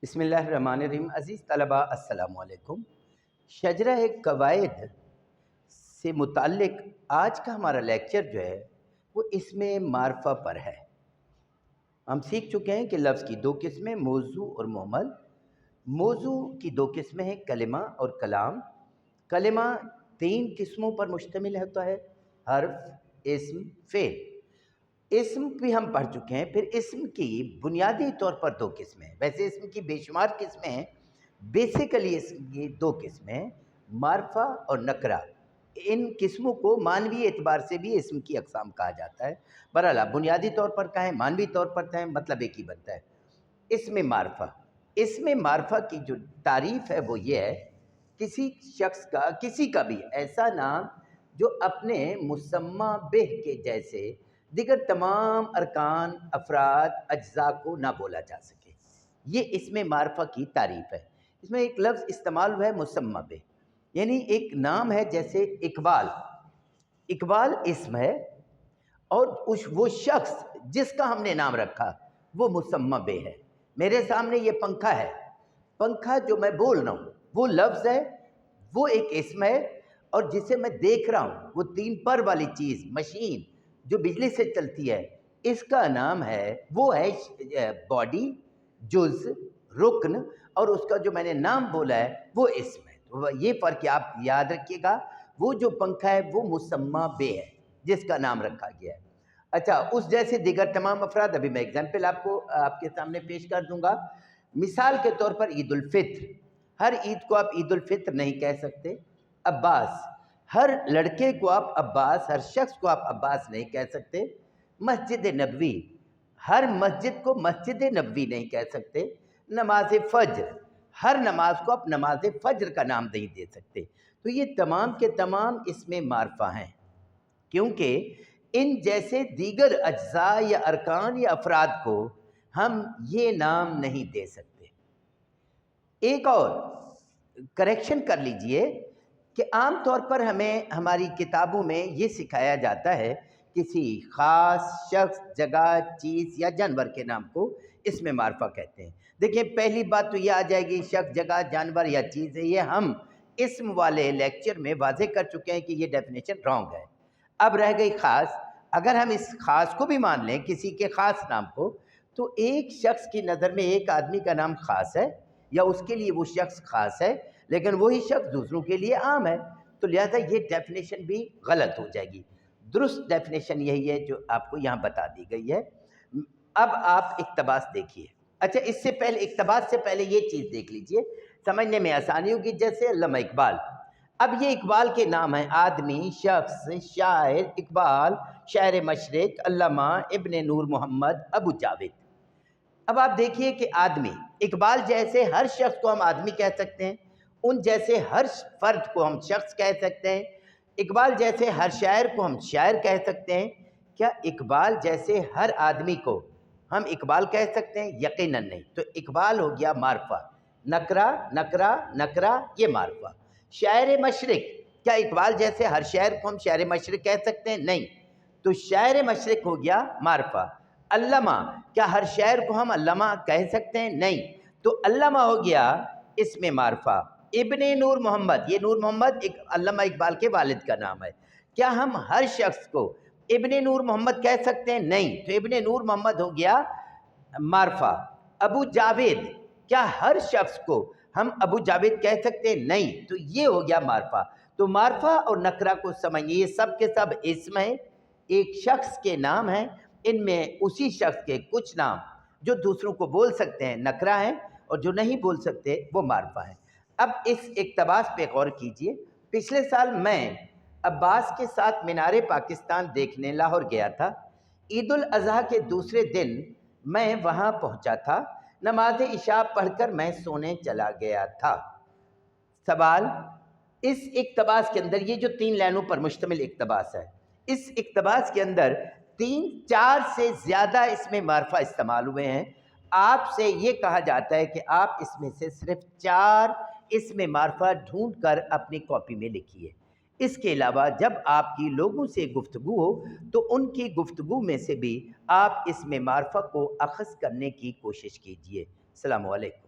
بسم اللہ الرحمن الرحیم۔ عزیز طلباء السلام علیکم۔ شجرہ قواعد سے متعلق آج کا ہمارا لیکچر جو ہے وہ اسم معرفہ پر ہے۔ ہم سیکھ چکے ہیں کہ لفظ کی دو قسمیں، موضوع اور محمل۔ موضوع کی دو قسمیں ہیں، کلمہ اور کلام۔ کلمہ تین قسموں پر مشتمل ہوتا ہے، حرف، اسم، فعل۔ اسم بھی ہم پڑھ چکے ہیں۔ پھر اسم کی بنیادی طور پر دو قسمیں ہیں، ویسے اسم کی بے شمار قسمیں ہیں، بیسیکلی اسم کی دو قسمیں ہیں، معرفہ اور نکرہ۔ ان قسموں کو معنوی اعتبار سے بھی اسم کی اقسام کہا جاتا ہے۔ بہرحال بنیادی طور پر کہیں، معنوی طور پر کہیں، مطلب ایک ہی بنتا ہے۔ اسم معرفہ، اسم معرفہ کی جو تعریف ہے وہ یہ ہے، کسی شخص کا، کسی کا بھی ایسا نام جو اپنے مسمى بہ کے جیسے دیگر تمام ارکان، افراد، اجزاء کو نہ بولا جا سکے، یہ اسم معرفہ کی تعریف ہے۔ اس میں ایک لفظ استعمال ہوا ہے، مسمى بہ، یعنی ایک نام ہے جیسے اقبال۔ اقبال اسم ہے اور وہ شخص جس کا ہم نے نام رکھا وہ مسمى بہ ہے۔ میرے سامنے یہ پنکھا ہے، پنکھا جو میں بول رہا ہوں وہ لفظ ہے، وہ ایک اسم ہے، اور جسے میں دیکھ رہا ہوں وہ تین پر والی چیز، مشین جو بجلی سے چلتی ہے، اس کا نام ہے، وہ ہے باڈی، جز، رکن، اور اس کا جو میں نے نام بولا ہے وہ اسم ہے۔ تو یہ فرق آپ یاد رکھیے گا، وہ جو پنکھا ہے وہ مسمى بہ ہے جس کا نام رکھا گیا ہے۔ اچھا، اس جیسے دیگر تمام افراد، ابھی میں ایگزامپل آپ کے سامنے پیش کر دوں گا۔ مثال کے طور پر عید الفطر، ہر عید کو آپ عید الفطر نہیں کہہ سکتے۔ عباس، ہر لڑکے کو آپ عباس، ہر شخص کو آپ عباس نہیں کہہ سکتے۔ مسجد نبوی، ہر مسجد کو مسجد نبوی نہیں کہہ سکتے۔ نماز فجر، ہر نماز کو آپ نماز فجر کا نام نہیں دے سکتے۔ تو یہ تمام کے تمام اسم معرفہ ہیں، کیونکہ ان جیسے دیگر اجزاء یا ارکان یا افراد کو ہم یہ نام نہیں دے سکتے۔ ایک اور کریکشن کر لیجئے کہ عام طور پر ہمیں ہماری کتابوں میں یہ سکھایا جاتا ہے کسی خاص شخص، جگہ، چیز یا جانور کے نام کو اسم معرفہ کہتے ہیں۔ دیکھیں، پہلی بات تو یہ آ جائے گی، شخص، جگہ، جانور یا چیز ہے، یہ ہم اسم والے لیکچر میں واضح کر چکے ہیں کہ یہ ڈیفینیشن رانگ ہے۔ اب رہ گئی خاص۔ اگر ہم اس خاص کو بھی مان لیں، کسی کے خاص نام کو، تو ایک شخص کی نظر میں ایک آدمی کا نام خاص ہے، یا اس کے لیے وہ شخص خاص ہے، لیکن وہی شخص دوسروں کے لیے عام ہے، تو لہذا یہ ڈیفینیشن بھی غلط ہو جائے گی۔ درست ڈیفینیشن یہی ہے جو آپ کو یہاں بتا دی گئی ہے۔ اب آپ اقتباس دیکھیے۔ اچھا، اس سے پہلے، اقتباس سے پہلے یہ چیز دیکھ لیجئے، سمجھنے میں آسانی ہوگی۔ جیسے علامہ اقبال، اب یہ اقبال کے نام ہیں، آدمی، شخص، شاعر اقبال، شاعر مشرق علامہ ابن نور محمد ابو جاوید۔ اب آپ دیکھیے کہ آدمی، اقبال جیسے ہر شخص کو ہم آدمی کہہ سکتے ہیں، ان جیسے ہر فرد کو ہم شخص کہہ سکتے ہیں۔ اقبال جیسے ہر شاعر کو ہم شاعر کہہ سکتے ہیں۔ کیا اقبال جیسے ہر آدمی کو ہم اقبال کہہ سکتے ہیں؟ یقیناً نہیں۔ تو اقبال ہو گیا معرفہ، نکرہ، نکرہ، نکرہ، یہ معرفہ۔ شاعر مشرق، کیا اقبال جیسے ہر شاعر کو ہم شاعر مشرق کہہ سکتے ہیں؟ نہیں۔ تو شاعر مشرق ہو گیا معرفہ۔ علامہ، کیا ہر شاعر کو ہم علامہ کہہ سکتے ہیں؟ نہیں۔ تو علامہ ہو گیا اسم معرفہ۔ ابن نور محمد، یہ نور محمد علامہ اقبال کے والد کا نام ہے، کیا ہم ہر شخص کو ابن نور محمد کہہ سکتے ہیں؟ نہیں۔ تو ابن نور محمد ہو گیا معرفہ۔ ابو جاوید، کیا ہر شخص کو ہم ابو جاوید کہہ سکتے ہیں؟ نہیں۔ تو یہ ہو گیا معرفہ۔ تو معرفہ اور نکرہ کو سمجھیے، یہ سب کے سب اسم ہیں، ایک شخص کے نام ہیں، ان میں اسی شخص کے کچھ نام جو دوسروں کو بول سکتے ہیں نکرہ ہیں، اور جو نہیں بول سکتے وہ معرفہ ہیں۔ اب اس اقتباس پہ غور کیجئے۔ پچھلے سال میں عباس کے ساتھ مینار پاکستان دیکھنے لاہور گیا تھا۔ عید الاضحیٰ کے دوسرے دن میں وہاں پہنچا تھا۔ نماز عشاء پڑھ کر میں سونے چلا گیا تھا۔ سوال، اس اقتباس کے اندر، یہ جو 3 لائنوں پر مشتمل اقتباس ہے، اس اقتباس کے اندر 4 سے زیادہ اسم معرفہ استعمال ہوئے ہیں۔ آپ سے یہ کہا جاتا ہے کہ آپ اس میں سے صرف 4 اسم معرفہ ڈھونڈ کر اپنی کاپی میں لکھیے۔ اس کے علاوہ جب آپ کی لوگوں سے گفتگو ہو تو ان کی گفتگو میں سے بھی آپ اسم معرفہ کو اخذ کرنے کی کوشش کیجیے۔ السلام علیکم۔